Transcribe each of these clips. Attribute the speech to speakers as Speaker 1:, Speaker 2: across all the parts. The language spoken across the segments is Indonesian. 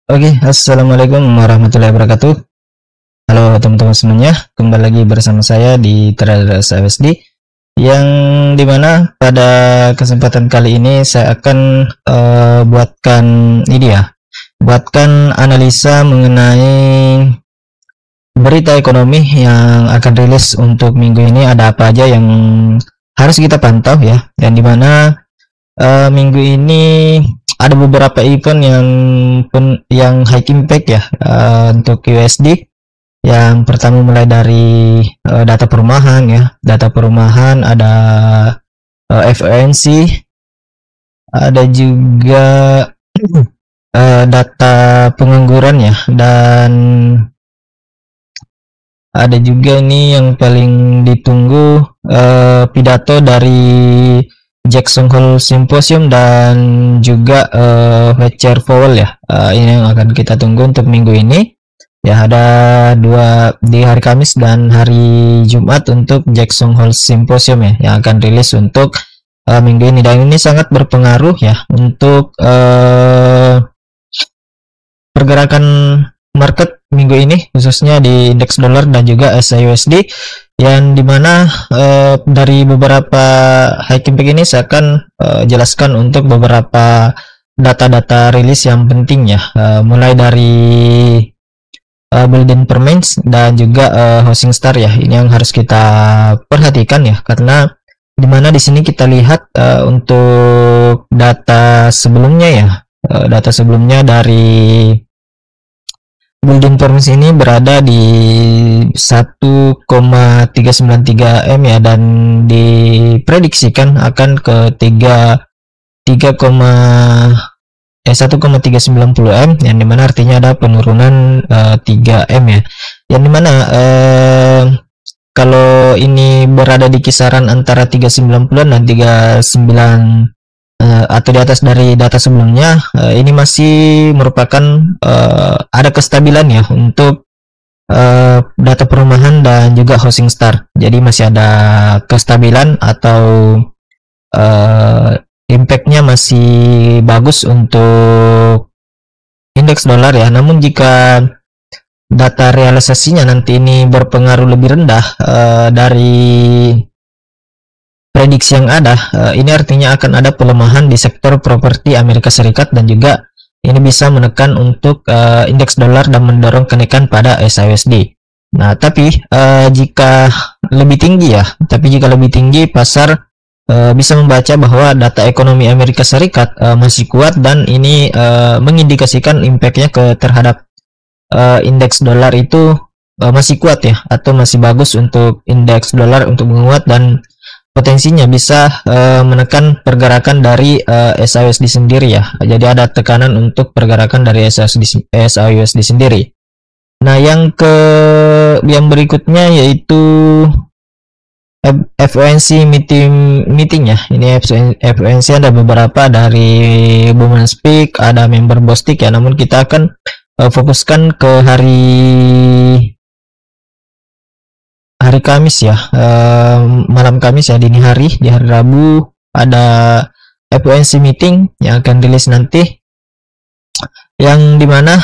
Speaker 1: Oke, assalamualaikum warahmatullahi wabarakatuh. Halo teman-teman semuanya, kembali lagi bersama saya di Traders AUSD, yang dimana pada kesempatan kali ini saya akan buatkan analisa mengenai berita ekonomi yang akan rilis untuk minggu ini. Ada apa aja yang harus kita pantau ya, yang dimana minggu ini ada beberapa event yang high impact ya, untuk USD. Yang pertama mulai dari data perumahan ya, data perumahan ada FOMC, ada juga data pengangguran ya, dan ada juga ini yang paling ditunggu, pidato dari Jackson Hole Symposium dan juga Chair Powell ya. Ini yang akan kita tunggu untuk minggu ini. Ya, ada dua di hari Kamis dan hari Jumat untuk Jackson Hole Symposium ya, yang akan rilis untuk minggu ini, dan ini sangat berpengaruh ya untuk pergerakan market minggu ini, khususnya di indeks dolar dan juga SIUSD, yang dimana dari beberapa high impact ini saya akan jelaskan untuk beberapa data-data rilis yang penting ya, mulai dari Building Performance dan juga Housing Star ya. Ini yang harus kita perhatikan ya, karena dimana di sini kita lihat untuk data sebelumnya ya, data sebelumnya dari Building Performance ini berada di 1,393 M ya, dan diprediksikan akan ke 1,390 M, yang dimana artinya ada penurunan 3 M ya, yang dimana kalau ini berada di kisaran antara 390 dan 39 atau di atas dari data sebelumnya, ini masih merupakan ada kestabilan ya untuk data perumahan dan juga Housing Star. Jadi masih ada kestabilan atau impactnya masih bagus untuk indeks dolar ya. Namun jika data realisasinya nanti ini berpengaruh lebih rendah dari prediksi yang ada, ini artinya akan ada pelemahan di sektor properti Amerika Serikat, dan juga ini bisa menekan untuk indeks dolar dan mendorong kenaikan pada SIUSD. Nah, tapi jika lebih tinggi pasar bisa membaca bahwa data ekonomi Amerika Serikat masih kuat, dan ini mengindikasikan impactnya terhadap indeks dolar itu masih kuat ya, atau masih bagus untuk indeks dolar untuk menguat, dan potensinya bisa menekan pergerakan dari SIUSD sendiri ya. Jadi ada tekanan untuk pergerakan dari SIUSD sendiri. Nah, yang berikutnya yaitu FOMC meeting ya. Ini FOMC ada beberapa dari Bumenspeak, ada member Bostik ya. Namun kita akan fokuskan ke hari Kamis ya, malam Kamis ya, dini hari, di hari Rabu ada FOMC meeting yang akan rilis nanti, yang dimana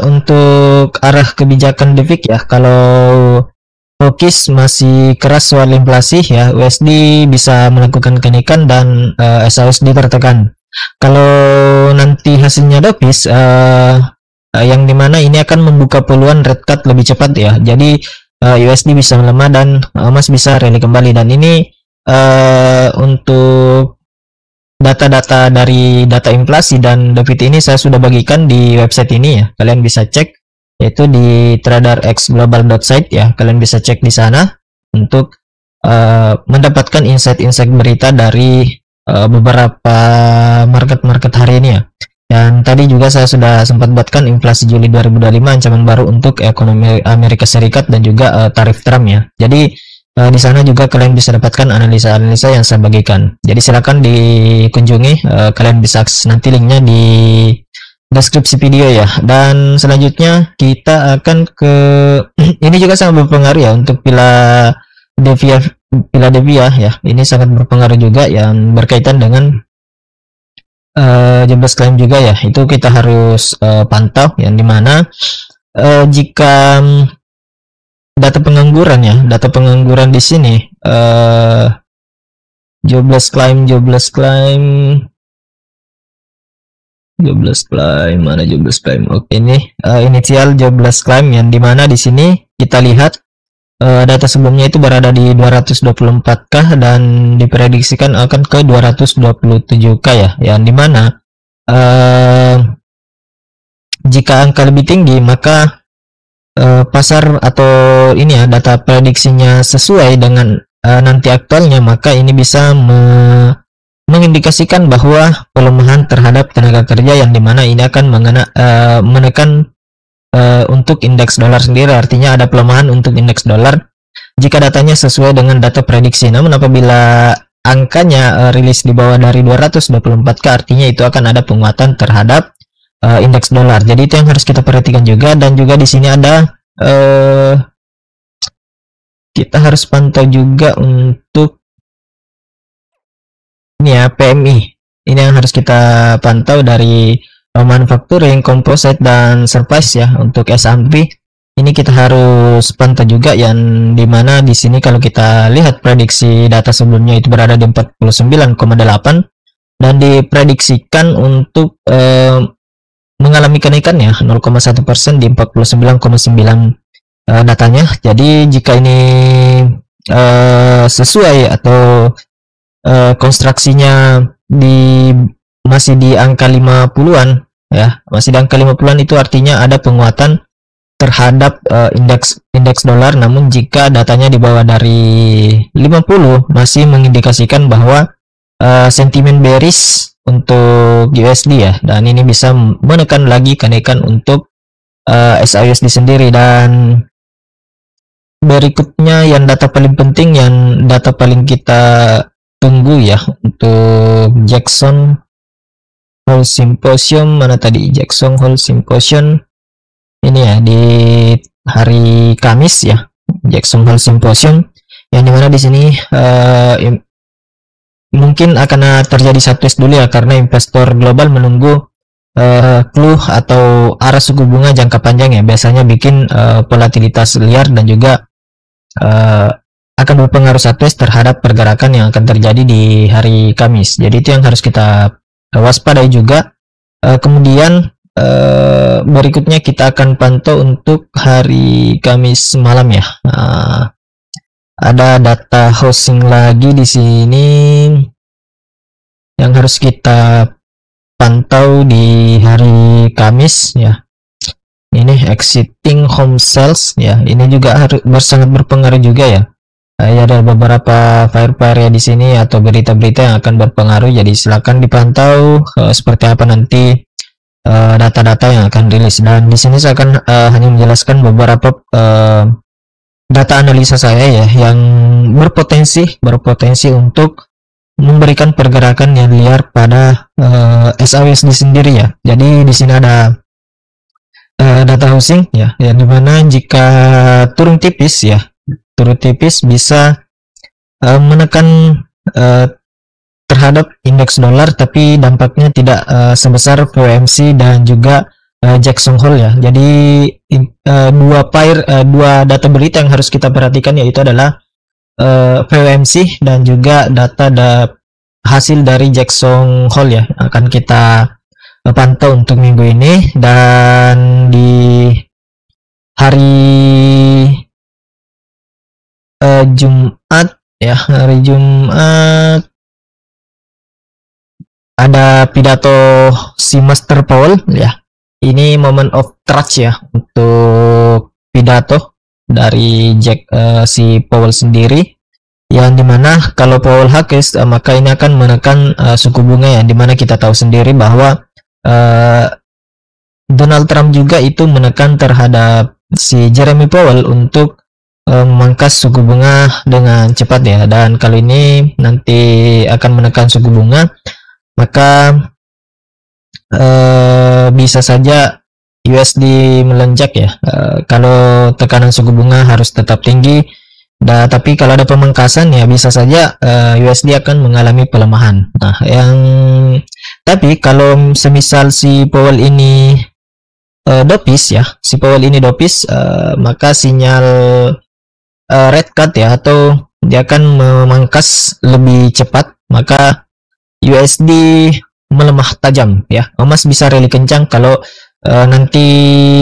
Speaker 1: untuk arah kebijakan The Fed ya, kalau fokus masih keras soal inflasi ya, USD bisa melakukan kenaikan dan SIUSD tertekan. Kalau nanti hasilnya dovish, yang dimana ini akan membuka peluang rate cut lebih cepat ya. Jadi USD bisa melemah dan emas bisa rally kembali, dan ini untuk data-data dari data inflasi dan The Fed ini saya sudah bagikan di website ini ya. Kalian bisa cek, yaitu di traderxglobal.site ya. Kalian bisa cek di sana untuk mendapatkan insight-insight berita dari beberapa market hari ini ya. Dan tadi juga saya sudah sempat buatkan inflasi Juli 2025, ancaman baru untuk ekonomi Amerika Serikat, dan juga tarif Trump ya. Jadi di sana juga kalian bisa dapatkan analisa-analisa yang saya bagikan. Jadi silakan dikunjungi, kalian bisa akses nanti linknya di deskripsi video ya. Dan selanjutnya kita akan ke ini juga sangat berpengaruh ya untuk Philadelphia ya. Ini sangat berpengaruh juga yang berkaitan dengan jobless claim juga ya, itu kita harus pantau, yang dimana jika data pengangguran ya, data pengangguran di sini jobless claim mana jobless claim. Oke, ini initial jobless claim, yang dimana di sini kita lihat data sebelumnya itu berada di 224k dan diprediksikan akan ke 227k ya, yang dimana jika angka lebih tinggi maka pasar atau ini ya, data prediksinya sesuai dengan nanti aktualnya, maka ini bisa mengindikasikan bahwa pelemahan terhadap tenaga kerja, yang dimana ini akan menekan untuk indeks dolar sendiri, artinya ada pelemahan untuk indeks dolar jika datanya sesuai dengan data prediksi. Namun apabila angkanya rilis di bawah dari 224k, artinya itu akan ada penguatan terhadap indeks dolar. Jadi itu yang harus kita perhatikan juga. Dan juga di sini ada kita harus pantau juga untuk ini ya, PMI. Ini yang harus kita pantau dari manufacturing, composite, dan service ya. Untuk S&P ini kita harus pantau juga, yang dimana di sini kalau kita lihat prediksi data sebelumnya itu berada di 49,8 dan diprediksikan untuk mengalami kenaikan ya 0,1% di 49,9 datanya. Jadi jika ini sesuai atau konstruksinya masih di angka 50-an ya, masih di angka 50-an, itu artinya ada penguatan terhadap indeks dolar. Namun jika datanya di bawah dari 50 masih mengindikasikan bahwa sentimen bearish untuk USD ya, dan ini bisa menekan lagi kenaikan untuk SAUSD sendiri. Dan berikutnya yang data paling penting, yang data paling kita tunggu ya, untuk Jackson Hole Symposium. Mana tadi Jackson Hole Symposium? Ini ya, di hari Kamis ya, Jackson Hole Symposium, yang dimana di sini mungkin akan terjadi subtest dulu ya, karena investor global menunggu clue atau arah suku bunga jangka panjang ya, biasanya bikin volatilitas liar dan juga akan berpengaruh subtest terhadap pergerakan yang akan terjadi di hari Kamis. Jadi itu yang harus kita waspadai juga. Kemudian berikutnya kita akan pantau untuk hari Kamis malam ya. Ada data housing lagi di sini yang harus kita pantau di hari Kamis ya. Ini existing home sales ya. Ini juga harus sangat berpengaruh juga ya. Ya, ada beberapa fire ya di sini atau berita-berita yang akan berpengaruh. Jadi silakan dipantau seperti apa nanti data-data yang akan rilis. Dan di sini saya akan hanya menjelaskan beberapa data analisa saya ya, yang berpotensi untuk memberikan pergerakan yang liar pada SAUSD sendiri ya. Jadi di sini ada data housing ya, yang dimana jika turun tipis ya, bisa menekan terhadap indeks dolar, tapi dampaknya tidak sebesar FOMC dan juga Jackson Hole ya. Jadi dua data berita yang harus kita perhatikan yaitu adalah FOMC dan juga hasil dari Jackson Hole ya, akan kita pantau untuk minggu ini. Dan di hari Jumat ya, hari Jumat ada pidato si Master Powell ya. Ini moment of truth ya, untuk pidato dari si Powell sendiri, yang dimana kalau Powell hawkish maka ini akan menekan suku bunga, yang dimana kita tahu sendiri bahwa Donald Trump juga itu menekan terhadap si Jeremy Powell untuk memangkas suku bunga dengan cepat ya. Dan kalau ini nanti akan menekan suku bunga, maka bisa saja USD melonjak ya. Kalau tekanan suku bunga harus tetap tinggi, tapi kalau ada pemangkasan ya bisa saja USD akan mengalami pelemahan. Nah, yang Tapi kalau semisal si Powell ini dopis ya, si Powell ini dopis, maka sinyal red cut ya, atau dia akan memangkas lebih cepat, maka USD melemah tajam ya. Emas bisa rally kencang kalau nanti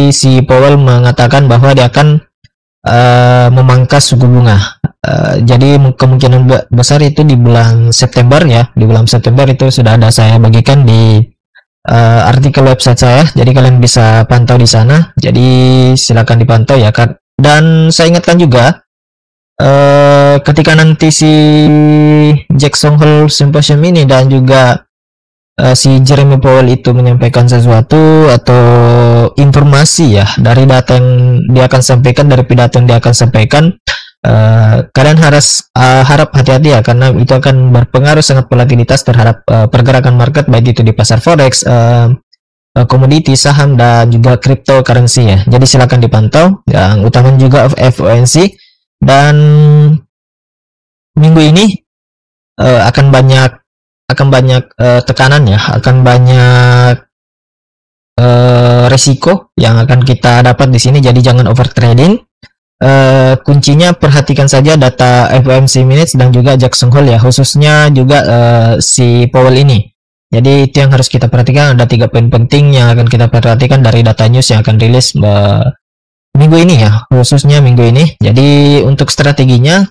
Speaker 1: si Powell mengatakan bahwa dia akan memangkas suku bunga. Jadi kemungkinan besar itu di bulan September ya. Di bulan September itu sudah ada saya bagikan di artikel website saya. Jadi kalian bisa pantau di sana. Jadi silakan dipantau ya kan. Dan saya ingatkan juga ketika nanti si Jackson Hole Symposium ini dan juga si Jeremy Powell itu menyampaikan sesuatu atau informasi ya dari data yang dia akan sampaikan, dari pidato yang dia akan sampaikan, kalian harus harap hati-hati ya, karena itu akan berpengaruh sangat volatilitas terhadap pergerakan market, baik itu di pasar forex, komoditi, saham, dan juga cryptocurrency ya. Jadi silakan dipantau, yang utama juga FOMC. Dan minggu ini akan banyak tekanan ya, akan banyak resiko yang akan kita dapat di sini. Jadi jangan over trading. Kuncinya perhatikan saja data FOMC minutes dan juga Jackson Hole ya, khususnya juga si Powell ini. Jadi itu yang harus kita perhatikan. Ada 3 poin penting yang akan kita perhatikan dari data news yang akan rilis minggu ini ya, khususnya minggu ini. Jadi untuk strateginya,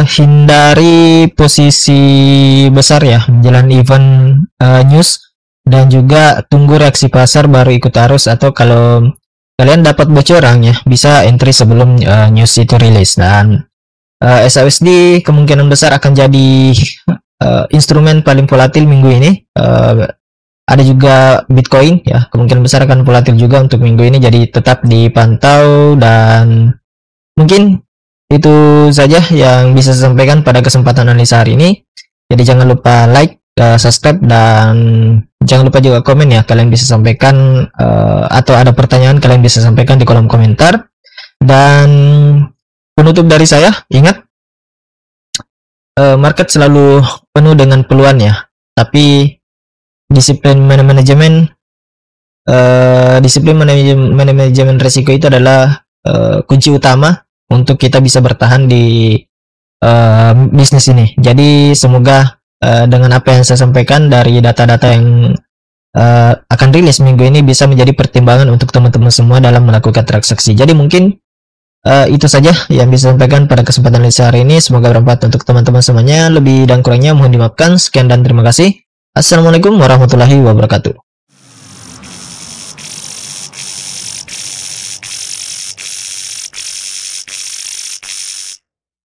Speaker 1: hindari posisi besar ya menjelang event news, dan juga tunggu reaksi pasar baru ikut arus, atau kalau kalian dapat bocoran ya bisa entry sebelum news itu rilis. Dan SAUSD kemungkinan besar akan jadi instrumen paling volatil minggu ini. Ada juga Bitcoin ya, kemungkinan besar akan volatil juga untuk minggu ini, jadi tetap dipantau. Dan mungkin itu saja yang bisa saya sampaikan pada kesempatan analisa hari ini. Jadi jangan lupa like, subscribe, dan jangan lupa juga komen ya. Kalian bisa sampaikan atau ada pertanyaan kalian bisa sampaikan di kolom komentar. Dan penutup dari saya, ingat, market selalu penuh dengan peluang ya, tapi disiplin manajemen resiko itu adalah kunci utama untuk kita bisa bertahan di bisnis ini. Jadi semoga dengan apa yang saya sampaikan dari data-data yang akan rilis minggu ini bisa menjadi pertimbangan untuk teman-teman semua dalam melakukan transaksi. Jadi mungkin itu saja yang bisa saya sampaikan pada kesempatan hari ini. Semoga bermanfaat untuk teman-teman semuanya. Lebih dan kurangnya mohon dimaafkan. Sekian dan terima kasih. Assalamualaikum warahmatullahi wabarakatuh.